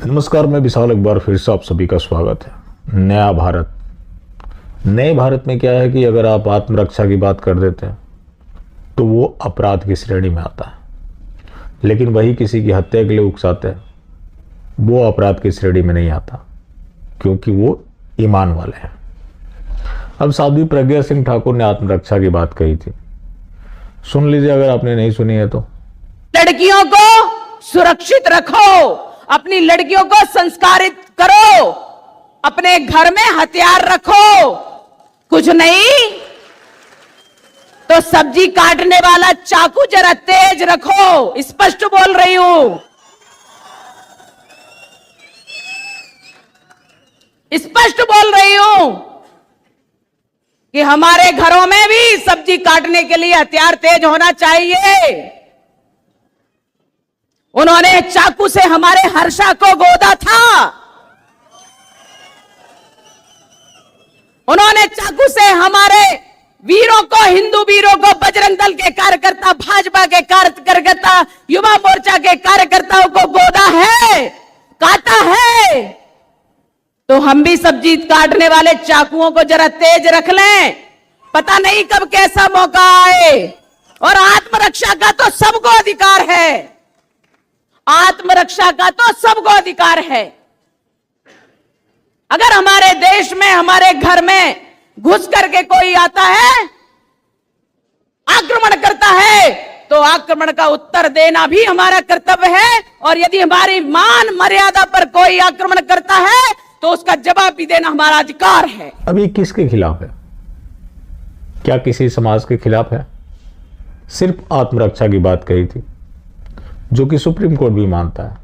नमस्कार, मैं विशाल। एक बार फिर से आप सभी का स्वागत है। नया भारत। नए भारत में क्या है कि अगर आप आत्मरक्षा की बात कर देते हैं तो वो अपराध की श्रेणी में आता है, लेकिन वही किसी की हत्या के लिए उकसाते हैं वो अपराध की श्रेणी में नहीं आता, क्योंकि वो ईमान वाले हैं। अब साध्वी प्रज्ञा सिंह ठाकुर ने आत्मरक्षा की बात कही थी, सुन लीजिए अगर आपने नहीं सुनी है तो। लड़कियों को सुरक्षित रखो, अपनी लड़कियों को संस्कारित करो, अपने घर में हथियार रखो, कुछ नहीं तो सब्जी काटने वाला चाकू जरा तेज रखो। स्पष्ट बोल रही हूं, स्पष्ट बोल रही हूं कि हमारे घरों में भी सब्जी काटने के लिए हथियार तेज होना चाहिए। उन्होंने चाकू से हमारे हर्षा को गोदा था, उन्होंने चाकू से हमारे वीरों को, हिंदू वीरों को, बजरंग दल के कार्यकर्ता, भाजपा के कार्यकर्ता, युवा मोर्चा के कार्यकर्ताओं को गोदा है, काटा है। तो हम भी सब्जी काटने वाले चाकुओं को जरा तेज रख लें, पता नहीं कब कैसा मौका आए। और आत्मरक्षा का तो सबको अधिकार है, आत्मरक्षा का तो सबको अधिकार है। अगर हमारे देश में, हमारे घर में घुस करके कोई आता है, आक्रमण करता है, तो आक्रमण का उत्तर देना भी हमारा कर्तव्य है। और यदि हमारी मान मर्यादा पर कोई आक्रमण करता है तो उसका जवाब भी देना हमारा अधिकार है। अभी किसके खिलाफ है? क्या किसी समाज के खिलाफ है? सिर्फ आत्मरक्षा की बात कही थी, जो कि सुप्रीम कोर्ट भी मानता है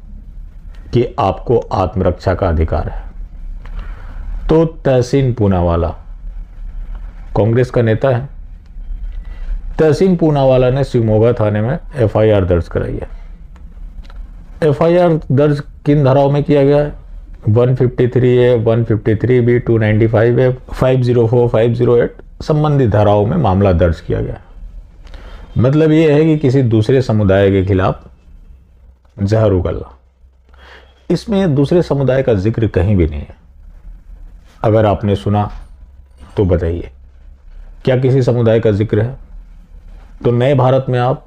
कि आपको आत्मरक्षा का अधिकार है। तो तहसीन पूनावाला कांग्रेस का नेता है। तहसीन पूनावाला ने शिवमोगा थाने में एफआईआर दर्ज कराई है। एफआईआर दर्ज किन धाराओं में किया गया है? 153A, 153B, 295A, 504, 508 संबंधित धाराओं में मामला दर्ज किया गया है। मतलब यह है कि किसी दूसरे समुदाय के खिलाफ जहर उगलना। इसमें दूसरे समुदाय का जिक्र कहीं भी नहीं है। अगर आपने सुना तो बताइए, क्या किसी समुदाय का जिक्र है? तो नए भारत में आप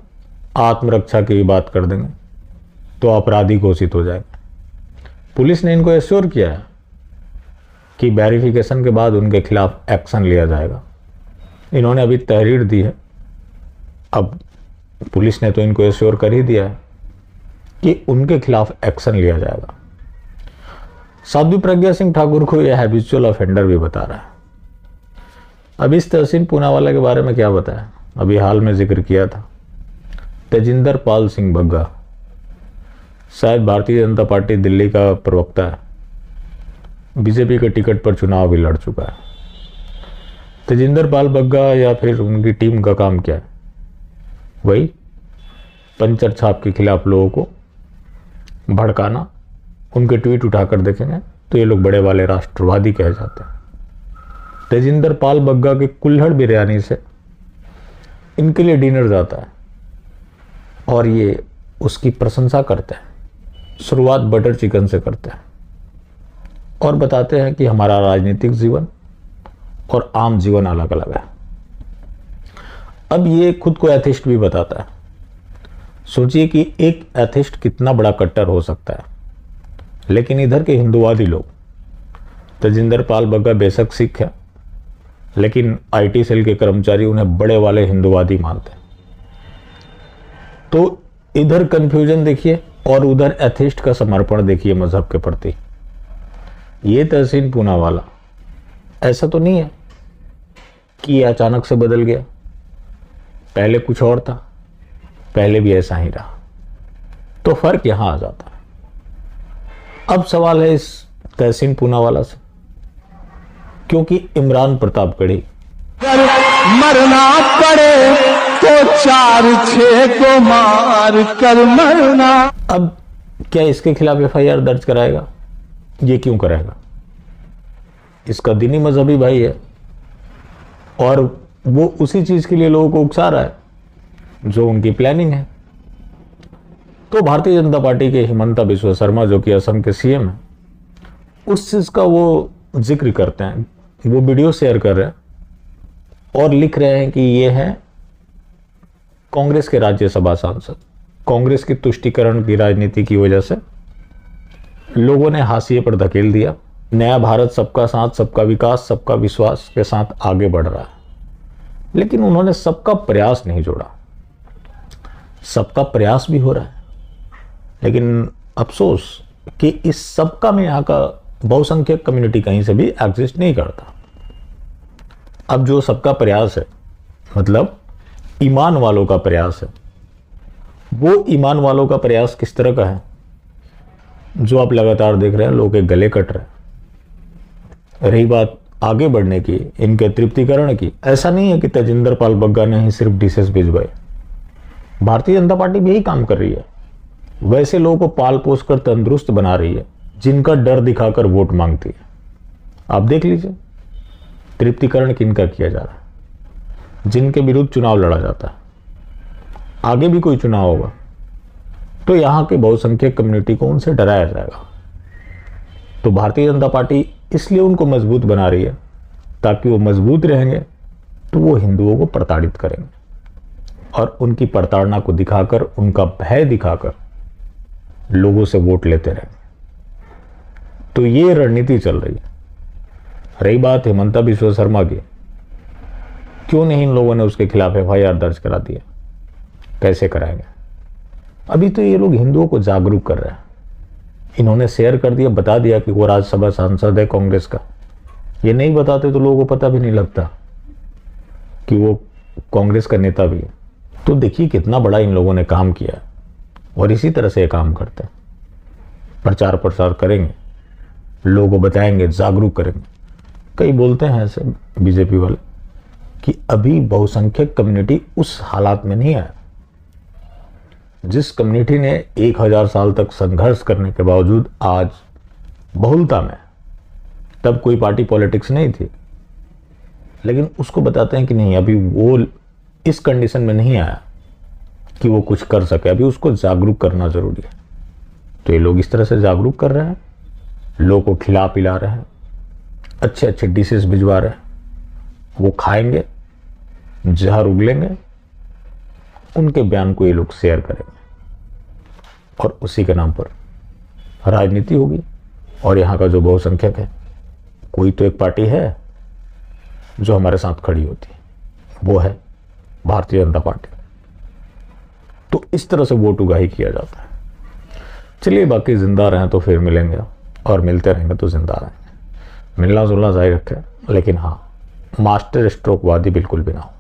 आत्मरक्षा की बात कर देंगे तो अपराधी घोषित हो जाएंगे। पुलिस ने इनको एश्योर किया है कि वेरिफिकेशन के बाद उनके खिलाफ एक्शन लिया जाएगा। इन्होंने अभी तहरीर दी है, अब पुलिस ने तो इनको एश्योर कर ही दिया है कि उनके खिलाफ एक्शन लिया जाएगा। साध्वी प्रज्ञा सिंह ठाकुर को यह हैबिचुअल ऑफेंडर भी बता रहा है। अब इस तहसीन पूनावाला के बारे में क्या बताया, अभी हाल में जिक्र किया था। तेजिंदर पाल सिंह बग्गा, शायद भारतीय जनता पार्टी दिल्ली का प्रवक्ता है, बीजेपी के टिकट पर चुनाव भी लड़ चुका है। तेजिंदर पाल बग्गा या फिर उनकी टीम का काम क्या है? वही पंचर छाप के खिलाफ लोगों को भड़काना। उनके ट्वीट उठाकर देखेंगे तो ये लोग बड़े वाले राष्ट्रवादी कहे जाते हैं। तेजिंदर पाल बग्गा के कुल्हड़ बिरयानी से इनके लिए डिनर जाता है और ये उसकी प्रशंसा करते हैं। शुरुआत बटर चिकन से करते हैं और बताते हैं कि हमारा राजनीतिक जीवन और आम जीवन अलग अलग है। अब ये खुद को एथिस्ट भी बताता है। सोचिए कि एक एथिस्ट कितना बड़ा कट्टर हो सकता है। लेकिन इधर के हिंदुवादी लोग, तेजिंदर पाल बग्गा बेशक सिख है, लेकिन आईटी सेल के कर्मचारी उन्हें बड़े वाले हिंदुवादी मानते हैं। तो इधर कंफ्यूजन देखिए और उधर एथिस्ट का समर्पण देखिए मजहब के प्रति। ये तहसीन पूनावाला ऐसा तो नहीं है कि अचानक से बदल गया, पहले कुछ और था, पहले भी ऐसा ही रहा। तो फर्क यहां आ जाता है। अब सवाल है इस तहसीन पूनावाला से, क्योंकि इमरान प्रतापगढ़ी मरना पड़े तो 4-6 को मार कर मरना। अब क्या इसके खिलाफ एफआईआर दर्ज कराएगा? ये क्यों कराएगा? इसका दीनी मजहबी भाई है और वो उसी चीज के लिए लोगों को उकसा रहा है जो उनकी प्लानिंग है। तो भारतीय जनता पार्टी के हिमंता बिस्वा शर्मा जो कि असम के सीएम हैं, उस चीज का वो जिक्र करते हैं, वो वीडियो शेयर कर रहे हैं और लिख रहे हैं कि ये है कांग्रेस के राज्यसभा सांसद। कांग्रेस की तुष्टीकरण की राजनीति की वजह से लोगों ने हाशिए पर धकेल दिया। नया भारत सबका साथ, सबका विकास, सबका विश्वास के साथ आगे बढ़ रहा है, लेकिन उन्होंने सबका प्रयास नहीं जोड़ा। सबका प्रयास भी हो रहा है, लेकिन अफसोस कि इस सबका में यहाँ का बहुसंख्यक कम्युनिटी कहीं से भी एग्जिस्ट नहीं करता। अब जो सबका प्रयास है, मतलब ईमान वालों का प्रयास है, वो ईमान वालों का प्रयास किस तरह का है, जो आप लगातार देख रहे हैं, लोगों के गले कट रहे हैं। रही बात आगे बढ़ने की, इनके तृप्तिकरण की, ऐसा नहीं है कि तेजिंदर पाल बग्गा ने ही सिर्फ डिशेस भिजवाए। भारतीय जनता पार्टी भी यही काम कर रही है। वैसे लोगों को पाल पोस कर तंदुरुस्त बना रही है जिनका डर दिखाकर वोट मांगती है। आप देख लीजिए तृप्तिकरण किनका किया जा रहा है, जिनके विरुद्ध चुनाव लड़ा जाता है। आगे भी कोई चुनाव होगा तो यहां के बहुसंख्यक कम्युनिटी को उनसे डराया जाएगा। तो भारतीय जनता पार्टी इसलिए उनको मजबूत बना रही है, ताकि वो मजबूत रहेंगे तो वो हिंदुओं को प्रताड़ित करेंगे और उनकी प्रताड़ना को दिखाकर, उनका भय दिखाकर लोगों से वोट लेते रहेंगे। तो ये रणनीति चल रही है। रही बात हिमंता बिस्वा शर्मा की, क्यों नहीं इन लोगों ने उसके खिलाफ एफआईआर दर्ज करा दिया? कैसे कराएंगे? अभी तो ये लोग हिंदुओं को जागरूक कर रहे हैं। इन्होंने शेयर कर दिया, बता दिया कि वो राज्यसभा सांसद है कांग्रेस का। ये नहीं बताते तो लोगों को पता भी नहीं लगता कि वो कांग्रेस का नेता भी है। तो देखिए कितना बड़ा इन लोगों ने काम किया और इसी तरह से ये काम करते हैं। प्रचार प्रसार करेंगे, लोगों को बताएंगे, जागरूक करेंगे। कई बोलते हैं ऐसे बीजेपी वाले कि अभी बहुसंख्यक कम्युनिटी उस हालात में नहीं आया। जिस कम्युनिटी ने 1000 साल तक संघर्ष करने के बावजूद आज बहुलता में, तब कोई पार्टी पॉलिटिक्स नहीं थी, लेकिन उसको बताते हैं कि नहीं, अभी वो इस कंडीशन में नहीं आया कि वो कुछ कर सके। अभी उसको जागरूक करना जरूरी है। तो ये लोग इस तरह से जागरूक कर रहे हैं, लोगों को खिला पिला रहे हैं, अच्छे अच्छे डिशेस भिजवा रहे हैं। वो खाएंगे, जहर उगलेंगे, उनके बयान को ये लोग शेयर करेंगे और उसी के नाम पर राजनीति होगी। और यहाँ का जो बहुसंख्यक है, कोई तो एक पार्टी है जो हमारे साथ खड़ी होती है, वो है भारतीय जनता पार्टी। तो इस तरह से वोट उगाही किया जाता है। चलिए, बाकी जिंदा रहें तो फिर मिलेंगे, और मिलते रहेंगे तो जिंदा रहेंगे। मिलना जुलना जारी रखें, लेकिन हाँ, मास्टर स्ट्रोक वादी बिल्कुल भी ना हो।